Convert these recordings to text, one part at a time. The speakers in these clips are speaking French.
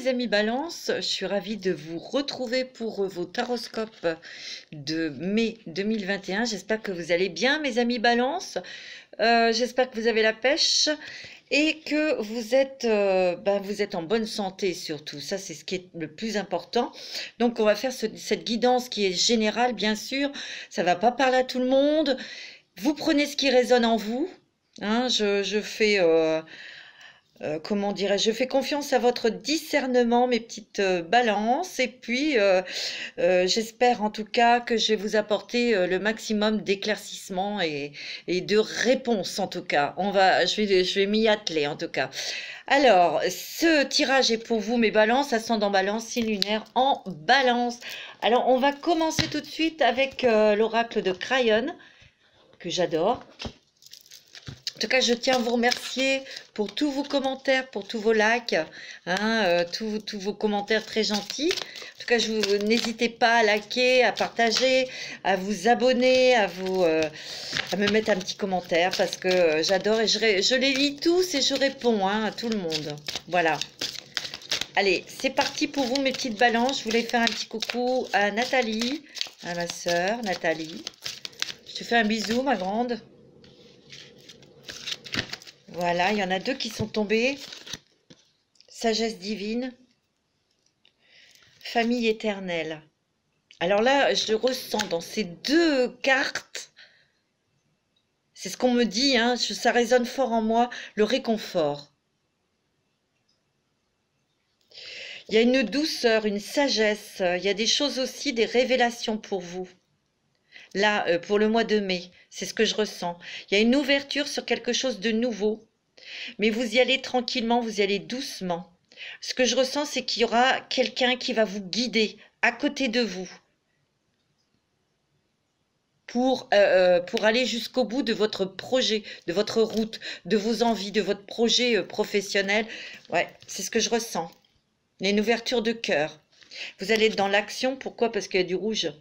mes amis Balance, je suis ravie de vous retrouver pour vos taroscopes de mai 2021. J'espère que vous allez bien mes amis Balance. J'espère que vous avez la pêche et que vous êtes en bonne santé surtout. Ça, c'est ce qui est le plus important. Donc, on va faire cette guidance qui est générale, bien sûr. Ça va pas parler à tout le monde. Vous prenez ce qui résonne en vous. Hein, je fais... comment dirais-je, je fais confiance à votre discernement, mes petites balances, et puis j'espère en tout cas que je vais vous apporter le maximum d'éclaircissement et de réponses en tout cas. Je vais m'y atteler en tout cas. Alors, ce tirage est pour vous mes balances, ascendant balance, signe lunaire en balance. Alors, on va commencer tout de suite avec l'oracle de Crayon, que j'adore. En tout cas, je tiens à vous remercier pour tous vos commentaires, pour tous vos likes, hein, tous vos commentaires très gentils. En tout cas, n'hésitez pas à liker, à partager, à vous abonner, à me mettre un petit commentaire parce que j'adore et je les lis tous et je réponds à tout le monde. Voilà. Allez, c'est parti pour vous mes petites balances. Je voulais faire un petit coucou à Nathalie, à ma soeur Nathalie. Je te fais un bisou, ma grande. Voilà, il y en a deux qui sont tombés. Sagesse divine. Famille éternelle. Alors là, je ressens dans ces deux cartes, c'est ce qu'on me dit, hein, ça résonne fort en moi, le réconfort. Il y a une douceur, une sagesse, il y a des choses aussi, des révélations pour vous. Là, pour le mois de mai, c'est ce que je ressens. Il y a une ouverture sur quelque chose de nouveau. Mais vous y allez tranquillement, vous y allez doucement. Ce que je ressens, c'est qu'il y aura quelqu'un qui va vous guider à côté de vous pour aller jusqu'au bout de votre projet, de votre route, de vos envies, de votre projet professionnel. Ouais, c'est ce que je ressens. Il y a une ouverture de cœur. Vous allez être dans l'action. Pourquoi? Parce qu'il y a du rouge.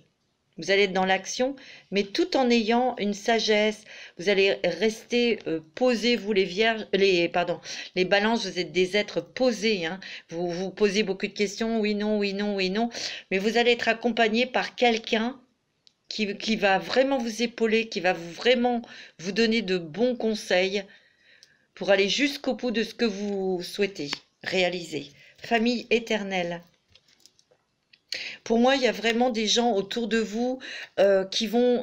Vous allez être dans l'action, mais tout en ayant une sagesse. Vous allez rester posés, vous les vierges, les balances, vous êtes des êtres posés. Hein. Vous vous posez beaucoup de questions, oui, non, oui, non, oui, non. Mais vous allez être accompagné par quelqu'un qui va vraiment vous épauler, qui va vraiment vous donner de bons conseils pour aller jusqu'au bout de ce que vous souhaitez réaliser. Famille éternelle. Pour moi, il y a vraiment des gens autour de vous qui vont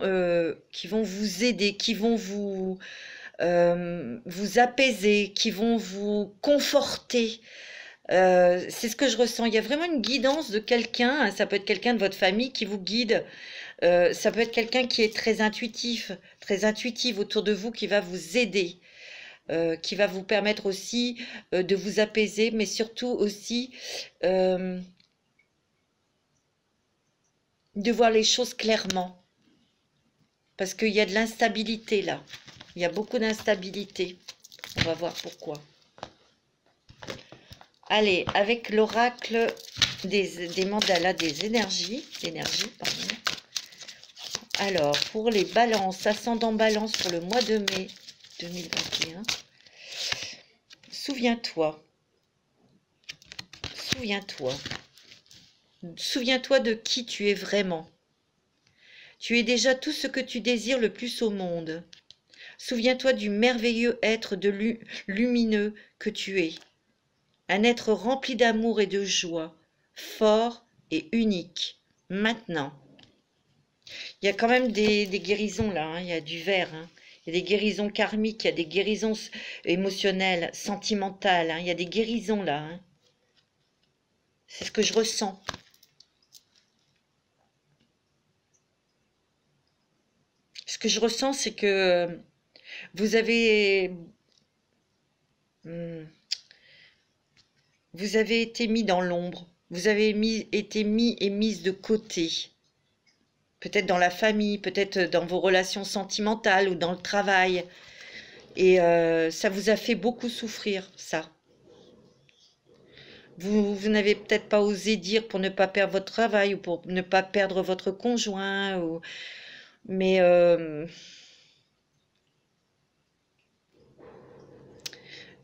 vous aider, qui vont vous apaiser, qui vont vous conforter. C'est ce que je ressens. Il y a vraiment une guidance de quelqu'un. Hein, ça peut être quelqu'un de votre famille qui vous guide. Ça peut être quelqu'un qui est très intuitive autour de vous, qui va vous aider. Qui va vous permettre aussi de vous apaiser, mais surtout aussi de voir les choses clairement. Parce qu'il y a de l'instabilité là. Il y a beaucoup d'instabilité. On va voir pourquoi. Allez, avec l'oracle des mandalas, des énergies, pardon. Alors, pour les balances, ascendant balance pour le mois de mai 2021. Souviens-toi. Souviens-toi. Souviens-toi de qui tu es vraiment. Tu es déjà tout ce que tu désires le plus au monde. Souviens-toi du merveilleux être lumineux que tu es. Un être rempli d'amour et de joie, fort et unique. Maintenant. Il y a quand même des guérisons là, hein. Il y a du vert. Hein. Il y a des guérisons karmiques, il y a des guérisons émotionnelles, sentimentales. Hein. Il y a des guérisons là. Hein. C'est ce que je ressens. Ce que je ressens, c'est que vous avez été mis dans l'ombre. Vous avez été mis et mise de côté. Peut-être dans la famille, peut-être dans vos relations sentimentales ou dans le travail. Et ça vous a fait beaucoup souffrir, ça. Vous n'avez peut-être pas osé dire pour ne pas perdre votre travail ou pour ne pas perdre votre conjoint. Mais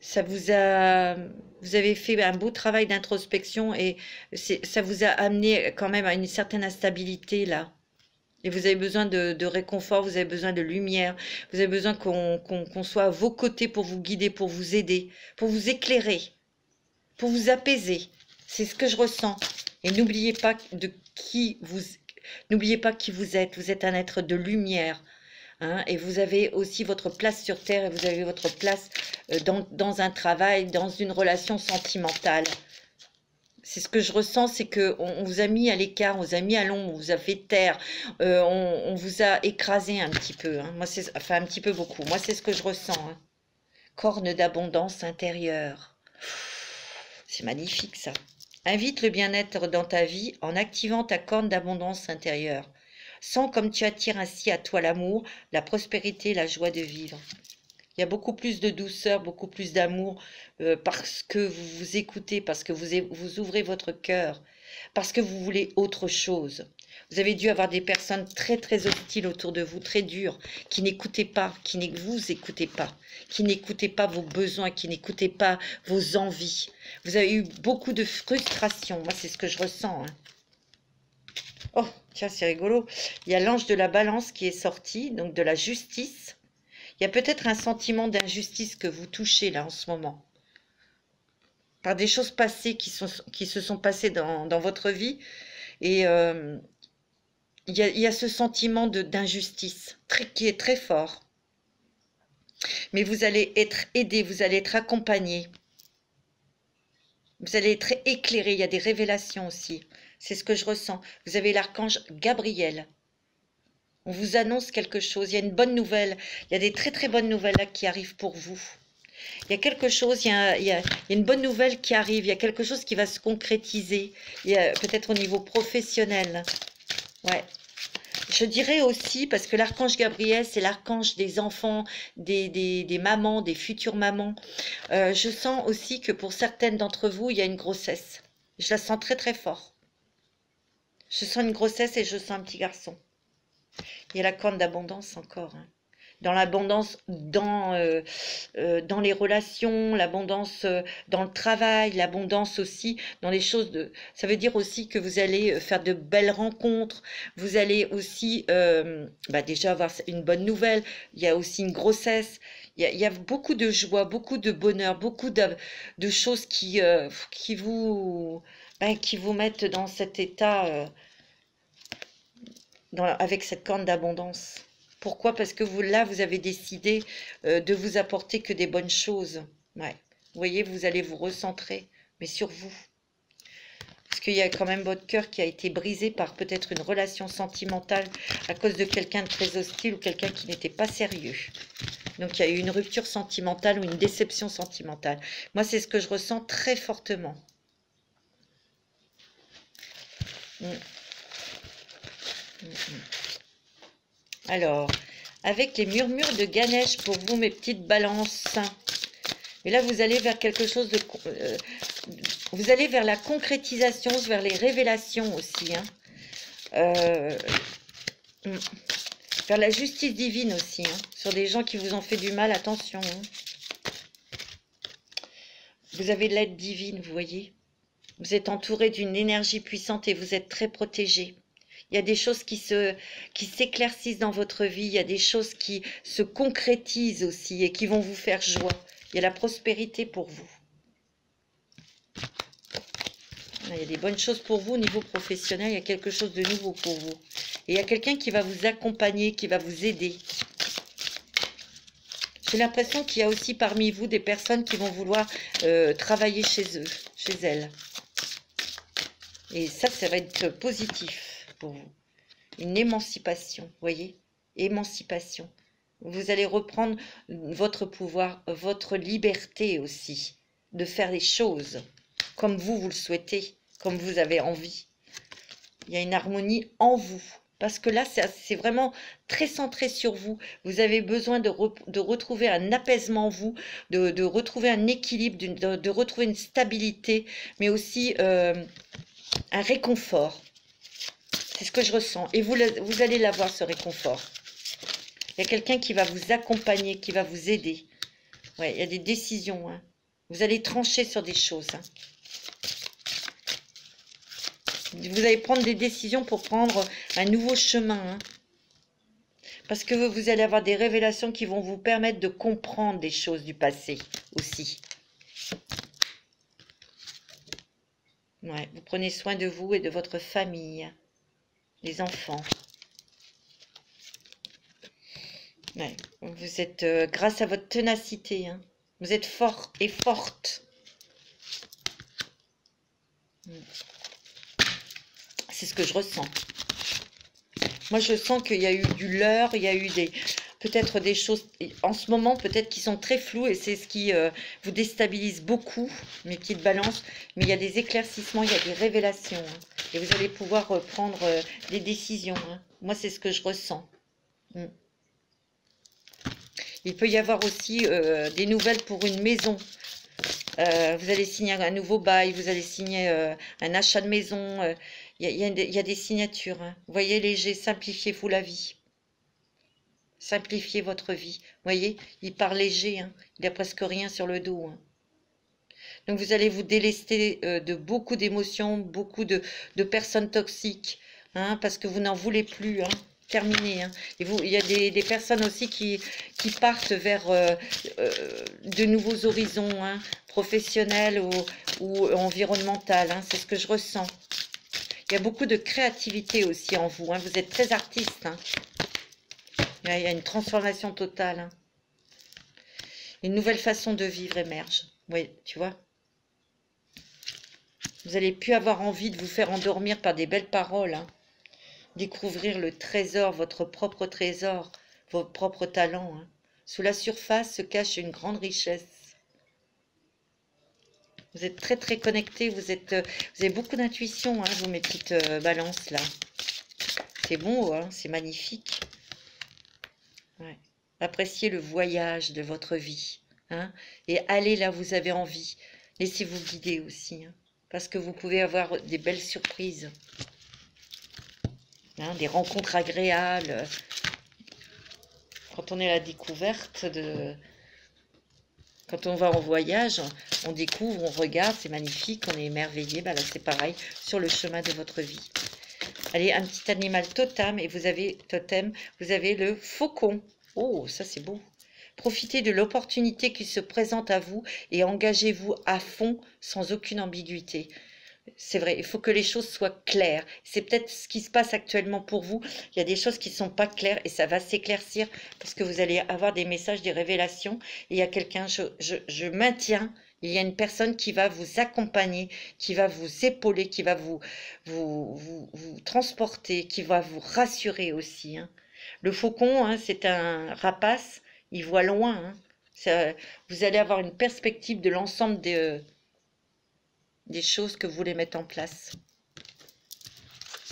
Ça vous avez fait un beau travail d'introspection et ça vous a amené quand même à une certaine instabilité là. Et vous avez besoin de réconfort, vous avez besoin de lumière, vous avez besoin qu'on soit à vos côtés pour vous guider, pour vous aider, pour vous éclairer, pour vous apaiser. C'est ce que je ressens. Et n'oubliez pas qui vous êtes. Vous êtes un être de lumière. Hein, et vous avez aussi votre place sur Terre et vous avez votre place dans un travail, dans une relation sentimentale. C'est ce que je ressens, c'est qu'on vous a mis à l'écart, on vous a mis à l'ombre, on vous a fait taire, on vous a écrasé un petit peu. Hein. Moi, enfin un petit peu beaucoup. Moi, c'est ce que je ressens. Hein. Corne d'abondance intérieure. C'est magnifique ça. Invite le bien-être dans ta vie en activant ta corne d'abondance intérieure. Sens comme tu attires ainsi à toi l'amour, la prospérité, la joie de vivre. Il y a beaucoup plus de douceur, beaucoup plus d'amour parce que vous vous écoutez, parce que vous ouvrez votre cœur, parce que vous voulez autre chose. Vous avez dû avoir des personnes très très hostiles autour de vous, très dures, qui n'écoutaient pas, qui ne vous écoutaient pas, qui n'écoutaient pas vos besoins, qui n'écoutaient pas vos envies. Vous avez eu beaucoup de frustration. Moi, c'est ce que je ressens. Hein. Oh, tiens, c'est rigolo. Il y a l'ange de la balance qui est sorti, donc de la justice. Il y a peut-être un sentiment d'injustice que vous touchez là en ce moment. Par des choses passées qui se sont passées dans votre vie. Et il y a ce sentiment d'injustice qui est très fort. Mais vous allez être aidé, vous allez être accompagné. Vous allez être éclairé, il y a des révélations aussi. C'est ce que je ressens. Vous avez l'archange Gabriel. On vous annonce quelque chose, il y a une bonne nouvelle. Il y a des très très bonnes nouvelles là qui arrivent pour vous. Il y a quelque chose, il y a une bonne nouvelle qui arrive, il y a quelque chose qui va se concrétiser. Il y a peut-être au niveau professionnel. Ouais. Je dirais aussi, parce que l'archange Gabriel, c'est l'archange des enfants, des mamans, des futures mamans. Je sens aussi que pour certaines d'entre vous, il y a une grossesse. Je la sens très très fort. Je sens une grossesse et je sens un petit garçon. Il y a la corne d'abondance encore. Hein. Dans l'abondance, dans les relations, l'abondance dans le travail, l'abondance aussi dans les choses de... Ça veut dire aussi que vous allez faire de belles rencontres, vous allez aussi déjà avoir une bonne nouvelle, il y a aussi une grossesse, il y a beaucoup de joie, beaucoup de bonheur, beaucoup de choses qui vous mettent dans cet état, avec cette corne d'abondance. Pourquoi? Parce que vous avez décidé de vous apporter que des bonnes choses. Ouais. Vous voyez, vous allez vous recentrer, mais sur vous. Parce qu'il y a quand même votre cœur qui a été brisé par peut-être une relation sentimentale à cause de quelqu'un de très hostile ou quelqu'un qui n'était pas sérieux. Donc il y a eu une rupture sentimentale ou une déception sentimentale. Moi, c'est ce que je ressens très fortement. Alors, avec les murmures de Ganesh pour vous, mes petites balances. Et là, vous allez vers quelque chose de... vous allez vers la concrétisation, vers les révélations aussi. Hein. Vers la justice divine aussi. Hein. Sur des gens qui vous ont fait du mal, attention. Hein. Vous avez l'aide divine, vous voyez. Vous êtes entouré d'une énergie puissante et vous êtes très protégé. Il y a des choses qui s'éclaircissent dans votre vie. Il y a des choses qui se concrétisent aussi et qui vont vous faire joie. Il y a la prospérité pour vous. Il y a des bonnes choses pour vous au niveau professionnel. Il y a quelque chose de nouveau pour vous. Et il y a quelqu'un qui va vous accompagner, qui va vous aider. J'ai l'impression qu'il y a aussi parmi vous des personnes qui vont vouloir travailler chez eux, chez elles. Et ça va être positif pour vous. Une émancipation, vous voyez? Émancipation. Vous allez reprendre votre pouvoir, votre liberté aussi, de faire les choses comme vous le souhaitez, comme vous avez envie. Il y a une harmonie en vous. Parce que là, c'est vraiment très centré sur vous. Vous avez besoin de retrouver un apaisement en vous, de retrouver un équilibre, de retrouver une stabilité, mais aussi un réconfort. C'est ce que je ressens. Et vous allez l'avoir, ce réconfort. Il y a quelqu'un qui va vous accompagner, qui va vous aider. Ouais, il y a des décisions. Hein. Vous allez trancher sur des choses. Hein. Vous allez prendre des décisions pour prendre un nouveau chemin. Hein. Parce que vous allez avoir des révélations qui vont vous permettre de comprendre des choses du passé aussi. Ouais, vous prenez soin de vous et de votre famille, les enfants. Ouais, vous êtes, grâce à votre ténacité, hein, vous êtes fort et forte. C'est ce que je ressens. Moi, je sens qu'il y a eu du leurre, il y a eu peut-être des choses, en ce moment, peut-être qui sont très floues, et c'est ce qui vous déstabilise beaucoup, mes petites balances. Mais il y a des éclaircissements, il y a des révélations. Hein, et vous allez pouvoir prendre des décisions. Hein. Moi, c'est ce que je ressens. Il peut y avoir aussi des nouvelles pour une maison. Vous allez signer un nouveau bail, vous allez signer un achat de maison. Il y a des signatures. Hein. Vous voyez, léger, simplifiez-vous la vie. Simplifiez votre vie. Vous voyez, il part léger. Hein. Il n'a presque rien sur le dos. Hein. Donc, vous allez vous délester de beaucoup d'émotions, beaucoup de personnes toxiques. Hein, parce que vous n'en voulez plus. Hein. Terminé. Hein. Et vous, il y a des personnes aussi qui partent vers de nouveaux horizons, hein, professionnels ou environnementaux. Hein. C'est ce que je ressens. Il y a beaucoup de créativité aussi en vous. Hein. Vous êtes très artiste. Hein. Il y a une transformation totale. Hein. Une nouvelle façon de vivre émerge. Oui, tu vois. Vous n'allez plus avoir envie de vous faire endormir par des belles paroles. Hein. Découvrir le trésor, votre propre trésor, vos propres talents. Hein. Sous la surface se cache une grande richesse. Vous êtes très très connectés, vous avez beaucoup d'intuition, hein, vous mes petites balances là. C'est bon, hein, c'est magnifique. Ouais. Appréciez le voyage de votre vie. Hein, et allez là où vous avez envie. Laissez-vous guider aussi. Hein, parce que vous pouvez avoir des belles surprises. Hein, des rencontres agréables. Quand on est à la découverte de... Quand on va en voyage, on découvre, on regarde, c'est magnifique, on est émerveillé. Ben là, c'est pareil sur le chemin de votre vie. Allez, un petit animal totem, et vous avez le faucon. Oh, ça c'est beau. Profitez de l'opportunité qui se présente à vous et engagez-vous à fond sans aucune ambiguïté. C'est vrai, il faut que les choses soient claires. C'est peut-être ce qui se passe actuellement pour vous. Il y a des choses qui ne sont pas claires et ça va s'éclaircir parce que vous allez avoir des messages, des révélations. Et il y a quelqu'un, je maintiens, il y a une personne qui va vous accompagner, qui va vous épauler, qui va vous transporter, qui va vous rassurer aussi. Hein. Le faucon, hein, c'est un rapace, il voit loin. Hein. Vous allez avoir une perspective de l'ensemble des choses que vous voulez mettre en place.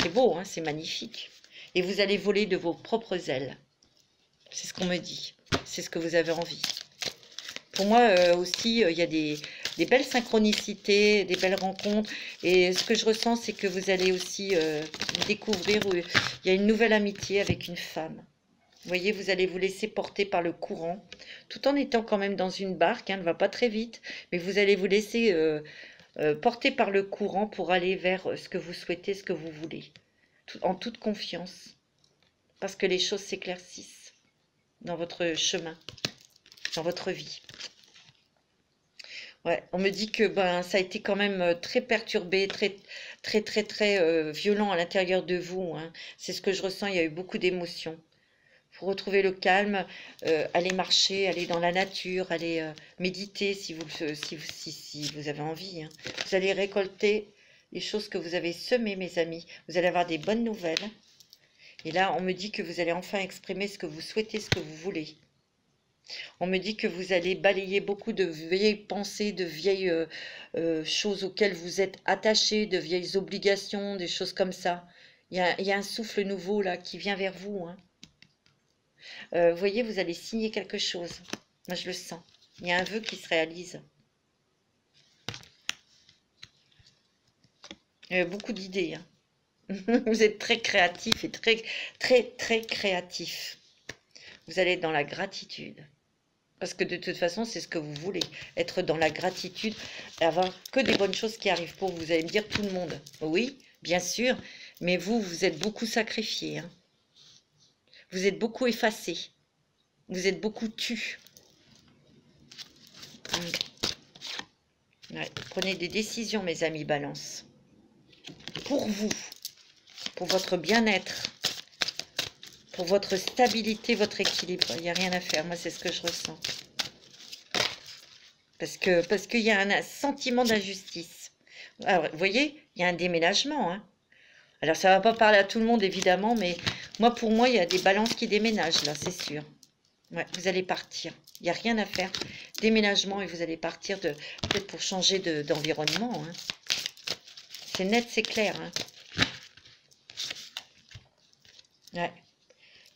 C'est beau, hein, c'est magnifique. Et vous allez voler de vos propres ailes. C'est ce qu'on me dit. C'est ce que vous avez envie. Pour moi aussi, il y a des belles synchronicités, des belles rencontres. Et ce que je ressens, c'est que vous allez aussi découvrir où il y a une nouvelle amitié avec une femme. Vous voyez, vous allez vous laisser porter par le courant, tout en étant quand même dans une barque. Hein, elle ne va pas très vite, mais vous allez vous laisser... porté par le courant pour aller vers ce que vous souhaitez, ce que vous voulez, en toute confiance, parce que les choses s'éclaircissent dans votre chemin, dans votre vie. Ouais, on me dit que ça a été quand même très perturbé, très violent à l'intérieur de vous. Hein. C'est ce que je ressens, il y a eu beaucoup d'émotions. Pour retrouver le calme, allez marcher, allez dans la nature, allez méditer si vous avez envie. Hein. Vous allez récolter les choses que vous avez semées, mes amis. Vous allez avoir des bonnes nouvelles. Et là, on me dit que vous allez enfin exprimer ce que vous souhaitez, ce que vous voulez. On me dit que vous allez balayer beaucoup de vieilles pensées, de vieilles choses auxquelles vous êtes attachés, de vieilles obligations, des choses comme ça. Il y a un souffle nouveau là qui vient vers vous, hein. Vous voyez, vous allez signer quelque chose. Moi, je le sens. Il y a un vœu qui se réalise. Beaucoup d'idées. Hein. Vous êtes très créatif et très créatif. Vous allez être dans la gratitude. Parce que de toute façon, c'est ce que vous voulez. Être dans la gratitude, avoir que des bonnes choses qui arrivent pour vous. Vous allez me dire tout le monde. Oui, bien sûr. Mais vous, vous êtes beaucoup sacrifié. Hein. Vous êtes beaucoup effacé. Vous êtes beaucoup tu. Ouais, prenez des décisions, mes amis Balance. Pour vous. Pour votre bien-être. Pour votre stabilité, votre équilibre. Il n'y a rien à faire. Moi, c'est ce que je ressens. Parce qu'il y a un sentiment d'injustice. Alors, vous voyez, il y a un déménagement. Hein. Alors, ça ne va pas parler à tout le monde, évidemment, mais pour moi, il y a des balances qui déménagent, là, c'est sûr. Ouais, vous allez partir. Il n'y a rien à faire. Déménagement, et vous allez partir peut-être pour changer d'environnement. Hein. C'est net, c'est clair. Hein. Ouais.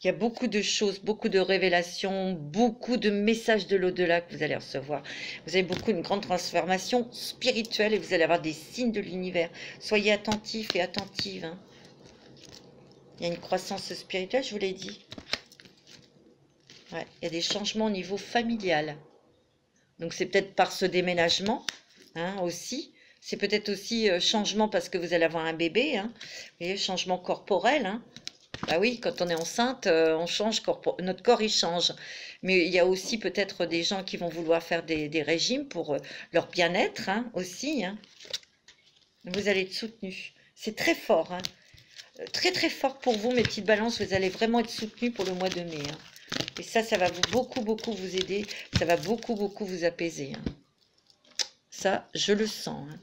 Il y a beaucoup de choses, beaucoup de révélations, beaucoup de messages de l'au-delà que vous allez recevoir. Vous avez une grande transformation spirituelle et vous allez avoir des signes de l'univers. Soyez attentifs et attentives. Hein. Il y a une croissance spirituelle, je vous l'ai dit. Ouais, il y a des changements au niveau familial. Donc c'est peut-être par ce déménagement hein, aussi. C'est peut-être aussi changement parce que vous allez avoir un bébé. Hein. Vous voyez, changement corporel. Hein. Bah oui, quand on est enceinte, on change, notre corps il change. Mais il y a aussi peut-être des gens qui vont vouloir faire des régimes pour leur bien-être hein, aussi. Hein. Vous allez être soutenus. C'est très fort. Hein. Très très fort pour vous, mes petites balances. Vous allez vraiment être soutenus pour le mois de mai. Hein. Et ça va beaucoup vous aider. Ça va beaucoup vous apaiser. Hein. Ça, je le sens. Hein.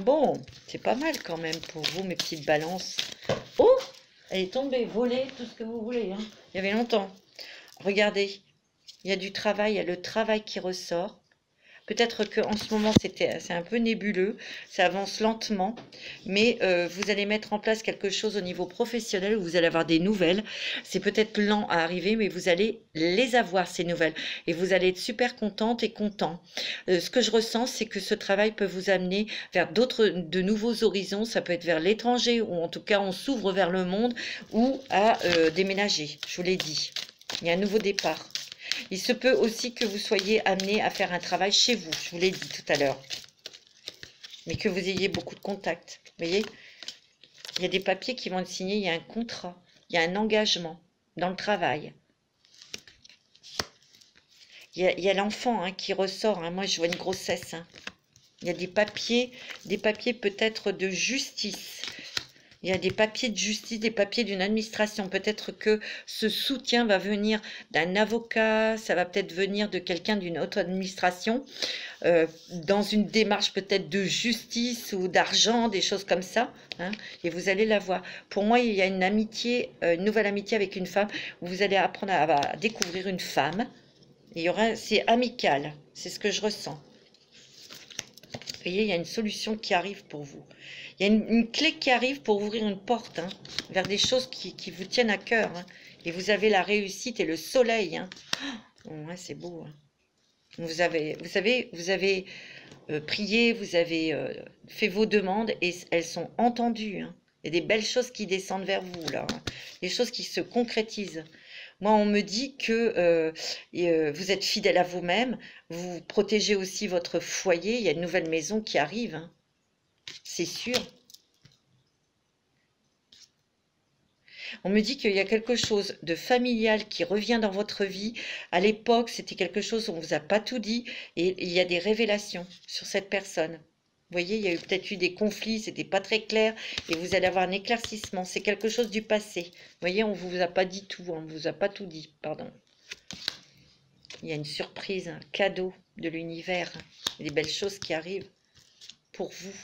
Bon, c'est pas mal quand même pour vous, mes petites balances. Oh, elle est tombée, volée, tout ce que vous voulez. Hein. Il y avait longtemps. Regardez, il y a du travail, il y a le travail qui ressort. Peut-être qu'en ce moment, c'est un peu nébuleux, ça avance lentement, mais vous allez mettre en place quelque chose au niveau professionnel où vous allez avoir des nouvelles. C'est peut-être lent à arriver, mais vous allez les avoir, ces nouvelles. Et vous allez être super contente et content. Ce que je ressens, c'est que ce travail peut vous amener vers de nouveaux horizons. Ça peut être vers l'étranger, ou en tout cas, on s'ouvre vers le monde, ou à déménager, je vous l'ai dit. Il y a un nouveau départ. Il se peut aussi que vous soyez amené à faire un travail chez vous, je vous l'ai dit tout à l'heure. Mais que vous ayez beaucoup de contacts. Vous voyez, il y a des papiers qui vont être signés, il y a un contrat, il y a un engagement dans le travail. Il y a l'enfant hein, qui ressort. Hein. Moi, je vois une grossesse. Hein. Il y a des papiers peut-être de justice. Il y a des papiers de justice, des papiers d'une administration. Peut-être que ce soutien va venir d'un avocat, ça va peut-être venir de quelqu'un d'une autre administration, dans une démarche peut-être de justice ou d'argent, des choses comme ça. Hein, et vous allez la voir. Pour moi, il y a une amitié, une nouvelle amitié avec une femme, où vous allez apprendre à découvrir une femme. C'est amical, c'est ce que je ressens. Vous voyez, il y a une solution qui arrive pour vous. Il y a une clé qui arrive pour ouvrir une porte hein, vers des choses qui vous tiennent à cœur. Hein, et vous avez la réussite et le soleil. Hein. Oh, ouais, c'est beau. Hein. Vous avez prié, vous avez fait vos demandes et elles sont entendues. Hein. Il y a des belles choses qui descendent vers vous, là. Hein. Des choses qui se concrétisent. Moi, on me dit que vous êtes fidèle à vous-même, vous protégez aussi votre foyer, il y a une nouvelle maison qui arrive, hein. C'est sûr. On me dit qu'il y a quelque chose de familial qui revient dans votre vie. À l'époque, c'était quelque chose où on ne vous a pas tout dit et il y a des révélations sur cette personne. Vous voyez, il y a peut-être eu des conflits, c'était pas très clair et vous allez avoir un éclaircissement. C'est quelque chose du passé. Vous voyez, on ne vous a pas dit tout, on ne vous a pas tout dit, pardon. Il y a une surprise, un cadeau de l'univers, des belles choses qui arrivent pour vous.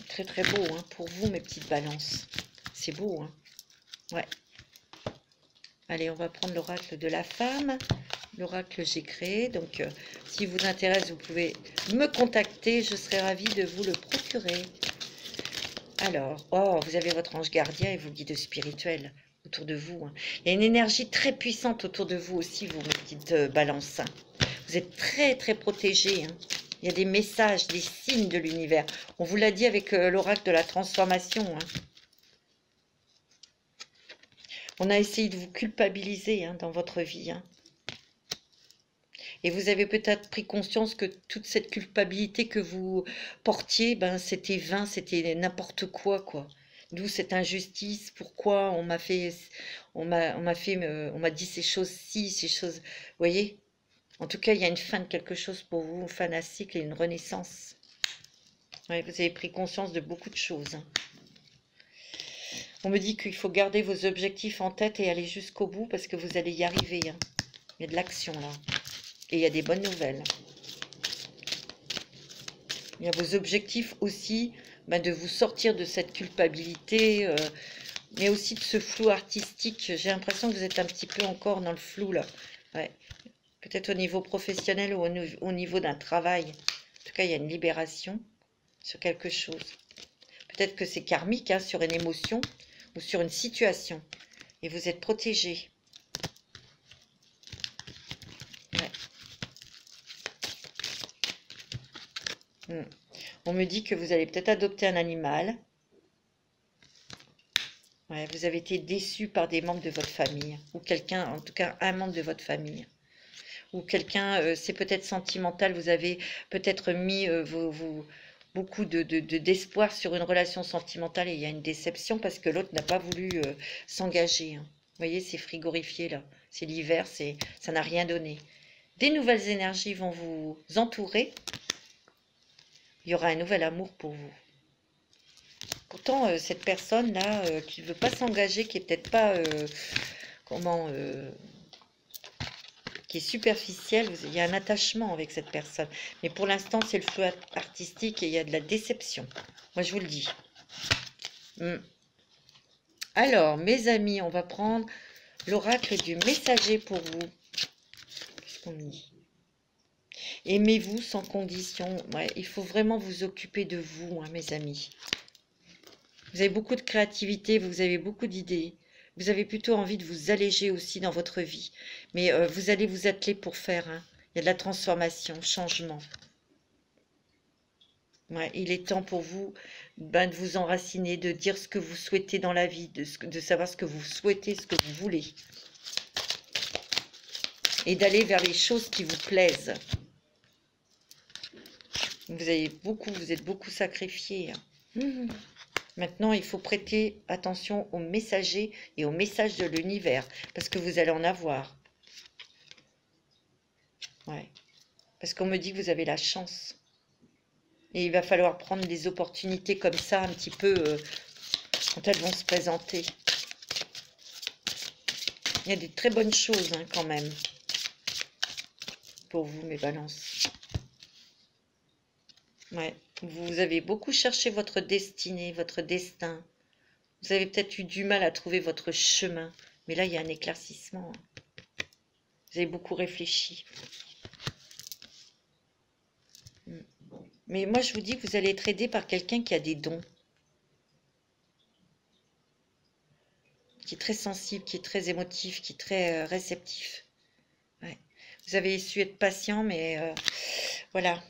Très très beau hein, pour vous, mes petites balances. C'est beau, hein. Ouais. Allez, on va prendre l'oracle de la femme. L'oracle que j'ai créé. Donc, si vous intéresse, vous pouvez me contacter. Je serai ravie de vous le procurer. Alors, oh, vous avez votre ange gardien et vos guides spirituels autour de vous. Hein. Il y a une énergie très puissante autour de vous aussi, vous, mes petites balances. Hein. Vous êtes très très protégés. Hein. Il y a des messages, des signes de l'univers. On vous l'a dit avec l'oracle de la transformation. Hein. On a essayé de vous culpabiliser hein, dans votre vie. Hein. Et vous avez peut-être pris conscience que toute cette culpabilité que vous portiez, ben, c'était vain, c'était n'importe quoi, quoi. D'où cette injustice, pourquoi on m'a dit ces choses-ci, ces choses, vous voyez? En tout cas, il y a une fin de quelque chose pour vous, une fin d'un cycle et une renaissance. Ouais, vous avez pris conscience de beaucoup de choses. Hein. On me dit qu'il faut garder vos objectifs en tête et aller jusqu'au bout parce que vous allez y arriver. Hein. Il y a de l'action là. Et il y a des bonnes nouvelles. Il y a vos objectifs aussi, ben, de vous sortir de cette culpabilité, mais aussi de ce flou artistique. J'ai l'impression que vous êtes un petit peu encore dans le flou là. Ouais. Peut-être au niveau professionnel ou au niveau d'un travail. En tout cas, il y a une libération sur quelque chose. Peut-être que c'est karmique, hein, sur une émotion ou sur une situation. Et vous êtes protégé. Ouais. On me dit que vous allez peut-être adopter un animal. Ouais, vous avez été déçu par des membres de votre famille. Ou quelqu'un, en tout cas un membre de votre famille. Ou quelqu'un, c'est peut-être sentimental, vous avez peut-être mis beaucoup d'espoir sur une relation sentimentale et il y a une déception parce que l'autre n'a pas voulu s'engager. Hein. Vous voyez, c'est frigorifié là. C'est l'hiver, ça n'a rien donné. Des nouvelles énergies vont vous entourer. Il y aura un nouvel amour pour vous. Pourtant, cette personne-là qui ne veut pas s'engager, qui est peut-être pas, qui est superficielle, il y a un attachement avec cette personne. Mais pour l'instant, c'est le flou artistique et il y a de la déception. Moi, je vous le dis. Alors, mes amis, on va prendre l'oracle du messager pour vous. Qu'est-ce qu'on dit? Aimez-vous sans condition. Ouais, il faut vraiment vous occuper de vous, hein, mes amis. Vous avez beaucoup de créativité, vous avez beaucoup d'idées. Vous avez plutôt envie de vous alléger aussi dans votre vie. Mais vous allez vous atteler pour faire. Hein. Il y a de la transformation, changement. Ouais, il est temps pour vous ben, de vous enraciner, de dire ce que vous souhaitez dans la vie, de savoir ce que vous souhaitez, ce que vous voulez. Et d'aller vers les choses qui vous plaisent. Vous êtes beaucoup sacrifié. Hein. Maintenant, il faut prêter attention aux messagers et aux messages de l'univers, parce que vous allez en avoir. Ouais. Parce qu'on me dit que vous avez la chance. Et il va falloir prendre des opportunités comme ça, un petit peu, quand elles vont se présenter. Il y a des très bonnes choses, hein, quand même, pour vous, mes balances. Ouais. Vous avez beaucoup cherché votre destinée, votre destin. Vous avez peut-être eu du mal à trouver votre chemin. Mais là, il y a un éclaircissement. Vous avez beaucoup réfléchi. Mais moi, je vous dis que vous allez être aidé par quelqu'un qui a des dons. Qui est très sensible, qui est très émotif, qui est très réceptif. Ouais. Vous avez su être patient, mais voilà.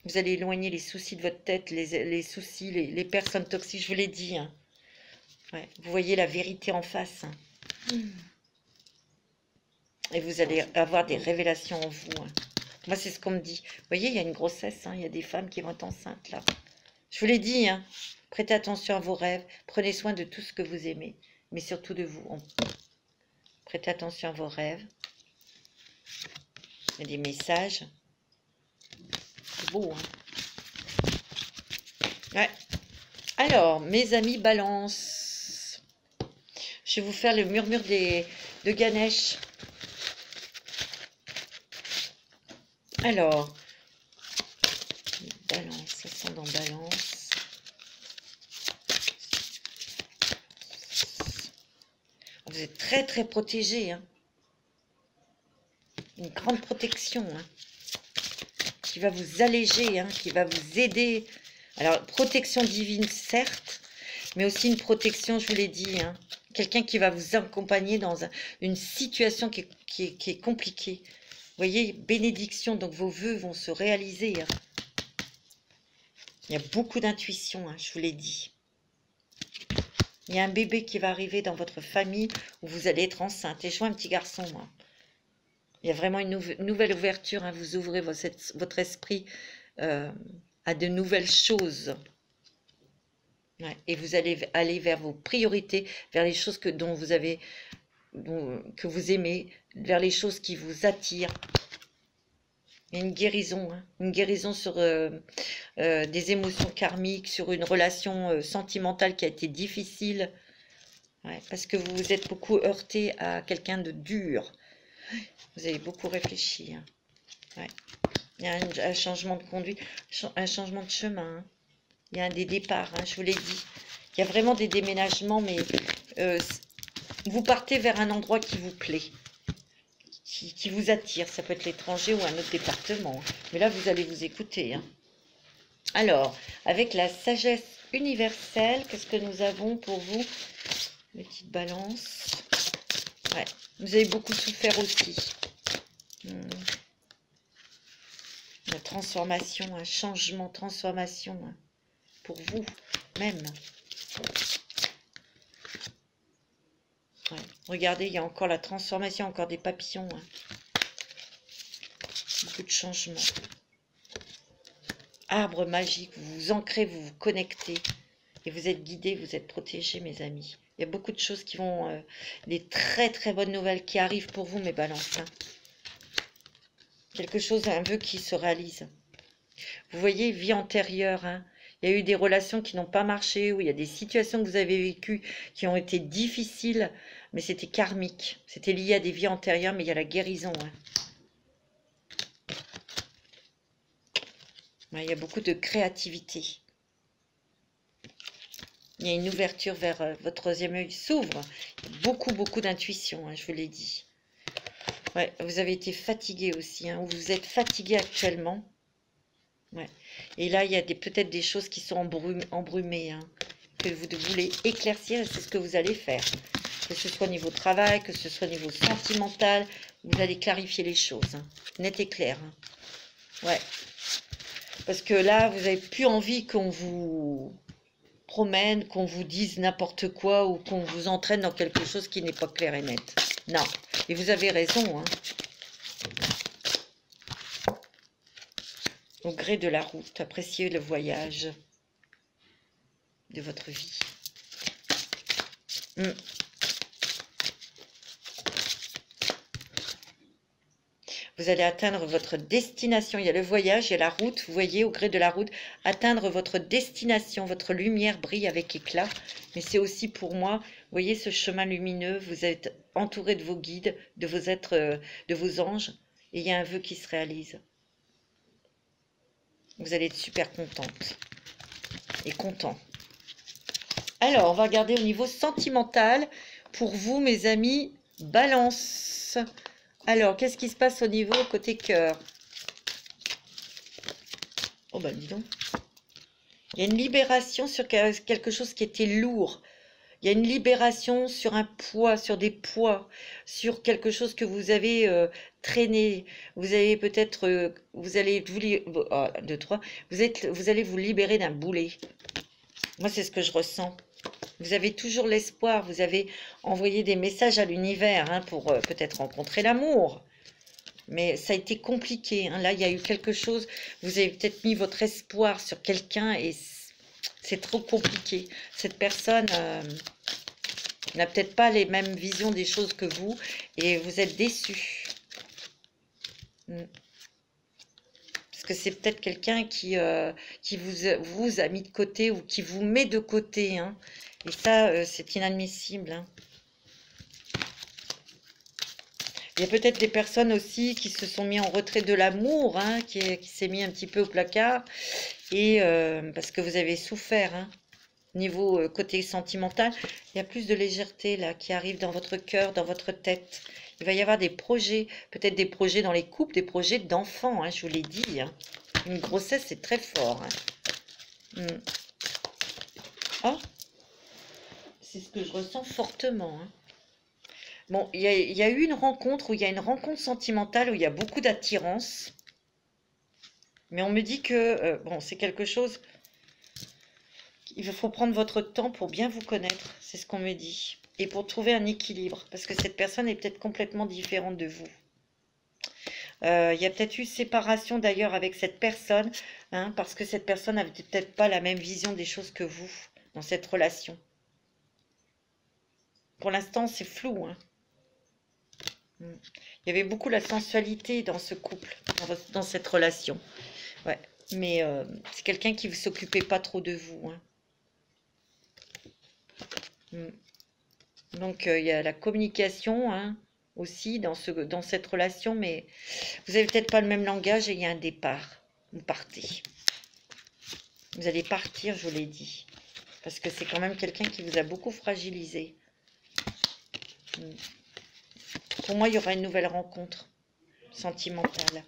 Vous allez éloigner les soucis de votre tête, les soucis, les personnes toxiques, je vous l'ai dit. Hein. Ouais. Vous voyez la vérité en face. Hein. Et vous allez avoir des révélations en vous. Hein. Moi, c'est ce qu'on me dit. Vous voyez, il y a une grossesse. Hein. Il y a des femmes qui vont être enceintes, là. Je vous l'ai dit. Hein. Prêtez attention à vos rêves. Prenez soin de tout ce que vous aimez. Mais surtout de vous. Prêtez attention à vos rêves. Il y a des messages. C'est beau, hein. Ouais. Alors, mes amis balance. Je vais vous faire le murmure de Ganesh. Alors, balance, ascendant balance. Vous êtes très très protégé. Hein. Une grande protection. Hein. Qui va vous alléger, hein, qui va vous aider. Alors, protection divine, certes, mais aussi une protection, je vous l'ai dit, hein, quelqu'un qui va vous accompagner dans une situation qui est compliquée. Vous voyez, bénédiction, donc vos vœux vont se réaliser. Hein. Il y a beaucoup d'intuition, hein, je vous l'ai dit. Il y a un bébé qui va arriver dans votre famille où vous allez être enceinte. Et je vois un petit garçon, moi. Il y a vraiment une nouvelle ouverture. Hein. Vous ouvrez votre esprit à de nouvelles choses. Ouais. Et vous allez aller vers vos priorités, vers les choses que vous aimez, vers les choses qui vous attirent. Il y a une guérison, hein. Une guérison sur des émotions karmiques, sur une relation sentimentale qui a été difficile. Ouais, parce que vous vous êtes beaucoup heurté à quelqu'un de dur. Vous avez beaucoup réfléchi. Hein. Ouais. Il y a un changement de conduite, un changement de chemin. Hein. Il y a un des départs, hein, je vous l'ai dit. Il y a vraiment des déménagements, mais vous partez vers un endroit qui vous plaît, qui vous attire. Ça peut être l'étranger ou un autre département. Mais là, vous allez vous écouter. Hein. Alors, avec la sagesse universelle, qu'est-ce que nous avons pour vous? Les petites balances. Ouais. Vous avez beaucoup souffert aussi. La transformation, un changement, transformation hein, pour vous même. Ouais. Regardez, il y a encore la transformation, encore des papillons. Hein. Beaucoup de changements. Arbre magique, vous vous ancrez, vous vous connectez. Et vous êtes guidés, vous êtes protégés, mes amis. Il y a beaucoup de choses qui vont... des très très bonnes nouvelles qui arrivent pour vous, mes balances. Hein. Quelque chose, un vœu qui se réalise. Vous voyez, vie antérieure. Hein. Il y a eu des relations qui n'ont pas marché, ou il y a des situations que vous avez vécues qui ont été difficiles, mais c'était karmique. C'était lié à des vies antérieures, mais il y a la guérison. Hein. Ouais, il y a beaucoup de créativité. Il y a une ouverture vers votre troisième œil s'ouvre. Beaucoup, beaucoup d'intuition, hein, je vous l'ai dit. Ouais, vous avez été fatigué aussi, hein, ou vous êtes fatigué actuellement. Ouais. Et là, il y a peut-être des choses qui sont embrumées, hein, que vous voulez éclaircir, et c'est ce que vous allez faire. Que ce soit au niveau travail, que ce soit au niveau sentimental, vous allez clarifier les choses. Hein, net et clair. Hein. Ouais. Parce que là, vous n'avez plus envie qu'on vous promène, qu'on vous dise n'importe quoi ou qu'on vous entraîne dans quelque chose qui n'est pas clair et net. Non. Et vous avez raison. Hein. Au gré de la route, appréciez le voyage de votre vie. Vous allez atteindre votre destination. Il y a le voyage, il y a la route. Vous voyez, au gré de la route, atteindre votre destination. Votre lumière brille avec éclat. Mais c'est aussi pour moi, vous voyez ce chemin lumineux. Vous êtes entouré de vos guides, de vos êtres, de vos anges. Et il y a un vœu qui se réalise. Vous allez être super contente et content. Alors, on va regarder au niveau sentimental. Pour vous, mes amis, Balance. Alors, qu'est-ce qui se passe au niveau côté cœur? Oh ben, dis donc. Il y a une libération sur quelque chose qui était lourd. Il y a une libération sur un poids, sur des poids, sur quelque chose que vous avez traîné. Vous avez peut-être, vous allez vous allez vous libérer d'un boulet. Moi, c'est ce que je ressens. Vous avez toujours l'espoir, vous avez envoyé des messages à l'univers hein, pour peut-être rencontrer l'amour. Mais ça a été compliqué. Hein. Là, il y a eu quelque chose, vous avez peut-être mis votre espoir sur quelqu'un et c'est trop compliqué. Cette personne n'a peut-être pas les mêmes visions des choses que vous et vous êtes déçus. Parce que c'est peut-être quelqu'un qui vous a mis de côté ou qui vous met de côté. Hein. Et ça, c'est inadmissible. Hein. Il y a peut-être des personnes aussi qui se sont mis en retrait de l'amour, hein, qui s'est mis un petit peu au placard. Et parce que vous avez souffert, hein, niveau côté sentimental, il y a plus de légèreté là qui arrive dans votre cœur, dans votre tête. Il va y avoir des projets, peut-être des projets dans les couples, des projets d'enfants, hein, je vous l'ai dit. Hein. Une grossesse, c'est très fort. Hein. Oh, c'est ce que je ressens fortement. Hein. Bon, il y a eu une rencontre où il y a une rencontre sentimentale où il y a beaucoup d'attirance. Mais on me dit que, bon, c'est quelque chose Il faut prendre votre temps pour bien vous connaître, c'est ce qu'on me dit. Et pour trouver un équilibre, parce que cette personne est peut-être complètement différente de vous. Il y a peut-être eu séparation d'ailleurs avec cette personne, hein, parce que cette personne n'avait peut-être pas la même vision des choses que vous dans cette relation. Pour l'instant, c'est flou, hein. Il y avait beaucoup la sensualité dans ce couple, dans cette relation. Ouais. Mais c'est quelqu'un qui ne s'occupait pas trop de vous, hein. Donc, il y a la communication, hein, aussi dans cette relation, mais vous n'avez peut-être pas le même langage et il y a un départ. Vous partez. Vous allez partir, je vous l'ai dit. Parce que c'est quand même quelqu'un qui vous a beaucoup fragilisé. Pour moi, il y aura une nouvelle rencontre sentimentale.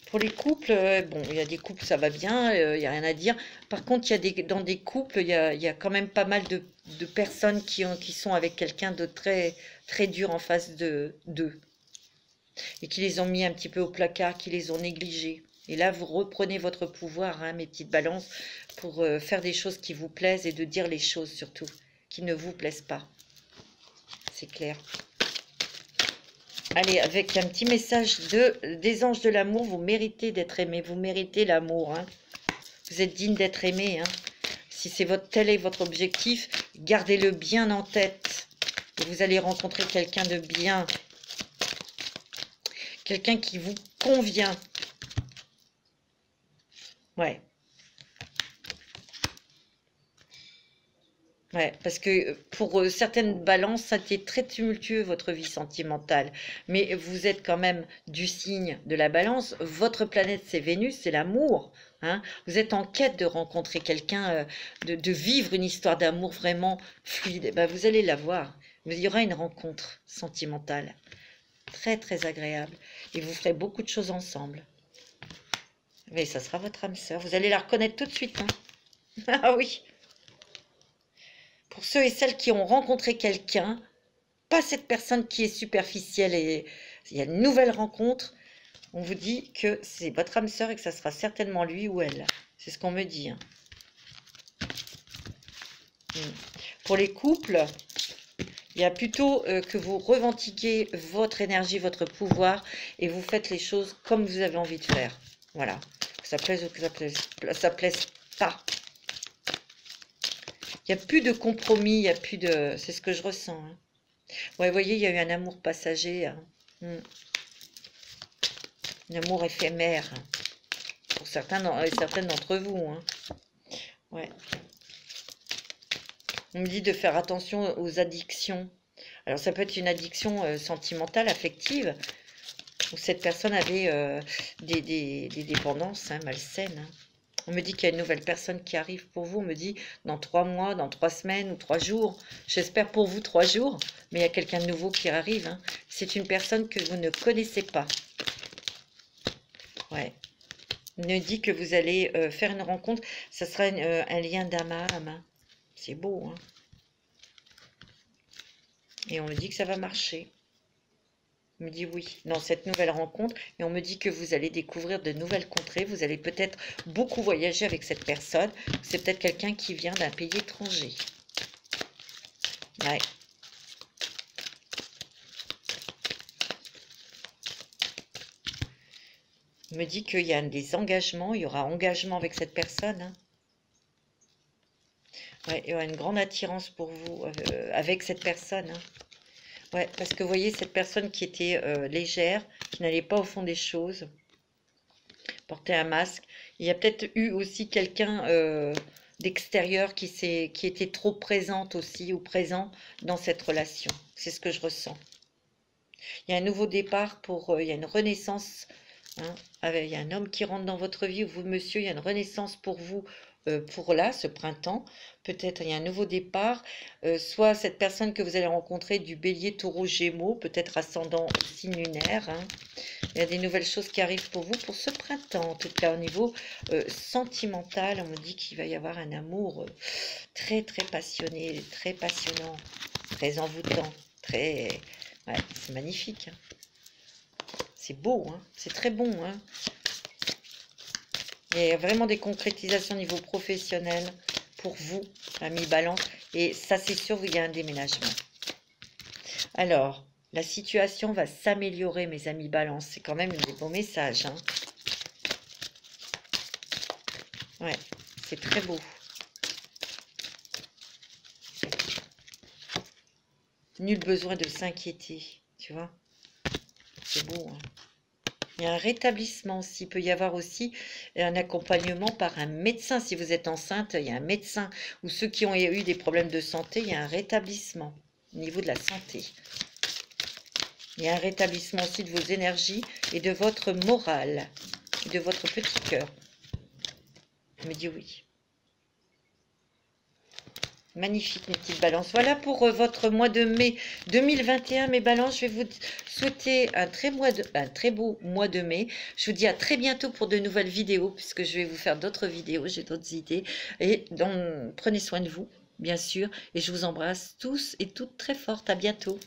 Pour les couples, bon, il y a des couples, ça va bien, il n'y a rien à dire. Par contre, dans des couples, il y a quand même pas mal de personnes qui sont avec quelqu'un de très, très dur en face d'eux. Et qui les ont mis un petit peu au placard, qui les ont négligés. Et là, vous reprenez votre pouvoir, hein, mes petites balances, pour faire des choses qui vous plaisent et de dire les choses surtout, qui ne vous plaisent pas. C'est clair. Allez, avec un petit message des anges de l'amour, vous méritez d'être aimé, vous méritez l'amour, hein. Vous êtes digne d'être aimé, hein. Si tel est votre objectif, gardez-le bien en tête. Et vous allez rencontrer quelqu'un de bien. Quelqu'un qui vous convient. Ouais. Ouais, parce que pour certaines balances, ça a été très tumultueux, votre vie sentimentale. Mais vous êtes quand même du signe de la balance. Votre planète, c'est Vénus, c'est l'amour, hein. Vous êtes en quête de rencontrer quelqu'un, de vivre une histoire d'amour vraiment fluide. Ben, vous allez la voir. Il y aura une rencontre sentimentale. Très, très agréable. Et vous ferez beaucoup de choses ensemble. Mais ça sera votre âme sœur. Vous allez la reconnaître tout de suite, hein. Ah oui. Pour ceux et celles qui ont rencontré quelqu'un, pas cette personne qui est superficielle et il y a une nouvelle rencontre, on vous dit que c'est votre âme sœur et que ça sera certainement lui ou elle. C'est ce qu'on me dit, hein. Pour les couples, il y a plutôt que vous revendiquez votre énergie, votre pouvoir et vous faites les choses comme vous avez envie de faire. Voilà. Que ça plaise ou que ça plaise pas. Il n'y a plus de compromis, il n'y a plus de... C'est ce que je ressens, hein. Ouais, vous voyez, il y a eu un amour passager, hein. Un amour éphémère, hein. Pour certaines d'entre vous, hein. Ouais. On me dit de faire attention aux addictions. Alors, ça peut être une addiction sentimentale, affective, où cette personne avait des dépendances, hein, malsaines, hein. On me dit qu'il y a une nouvelle personne qui arrive pour vous. On me dit dans 3 mois, dans 3 semaines ou 3 jours. J'espère pour vous 3 jours, mais il y a quelqu'un de nouveau qui arrive, hein. C'est une personne que vous ne connaissez pas. Ouais. On me dit que vous allez faire une rencontre. Ça sera un lien d'âme à âme, hein. C'est beau, hein. Et on me dit que ça va marcher. On me dit oui, dans cette nouvelle rencontre, et on me dit que vous allez découvrir de nouvelles contrées, vous allez peut-être beaucoup voyager avec cette personne, c'est peut-être quelqu'un qui vient d'un pays étranger. Ouais. On me dit qu'il y a des engagements, il y aura engagement avec cette personne, hein. Ouais, il y aura une grande attirance pour vous avec cette personne, hein. Ouais, parce que vous voyez, cette personne qui était légère, qui n'allait pas au fond des choses, portait un masque. Il y a peut-être eu aussi quelqu'un d'extérieur qui était trop présente aussi, ou présent dans cette relation. C'est ce que je ressens. Il y a un nouveau départ il y a une renaissance, hein. Il y a un homme qui rentre dans votre vie, vous, monsieur, il y a une renaissance pour vous, pour là, ce printemps. Peut-être il y a un nouveau départ, soit cette personne que vous allez rencontrer du bélier, taureau, gémeaux, peut-être ascendant signe lunaire, hein. Il y a des nouvelles choses qui arrivent pour vous pour ce printemps. En tout cas, au niveau sentimental, on me dit qu'il va y avoir un amour très, très passionné, très passionnant, très envoûtant, très... Ouais, c'est magnifique, hein. C'est beau, hein, c'est très bon. Hein. Il y a vraiment des concrétisations au niveau professionnel pour vous, amis Balance. Et ça, c'est sûr, il y a un déménagement. Alors, la situation va s'améliorer, mes amis Balance. C'est quand même des beaux messages. Hein. Ouais, c'est très beau. Nul besoin de s'inquiéter, tu vois. C'est beau, hein. Il y a un rétablissement aussi. Il peut y avoir aussi un accompagnement par un médecin. Si vous êtes enceinte, il y a un médecin. Ou ceux qui ont eu des problèmes de santé, il y a un rétablissement au niveau de la santé. Il y a un rétablissement aussi de vos énergies et de votre morale. Et de votre petit cœur. Je me dis oui. Magnifique, mes petites balances. Voilà pour votre mois de mai 2021, mes balances. Je vais vous souhaiter un très beau mois de mai. Je vous dis à très bientôt pour de nouvelles vidéos, puisque je vais vous faire d'autres vidéos, j'ai d'autres idées. Et donc, prenez soin de vous, bien sûr. Et je vous embrasse tous et toutes très fortes. À bientôt.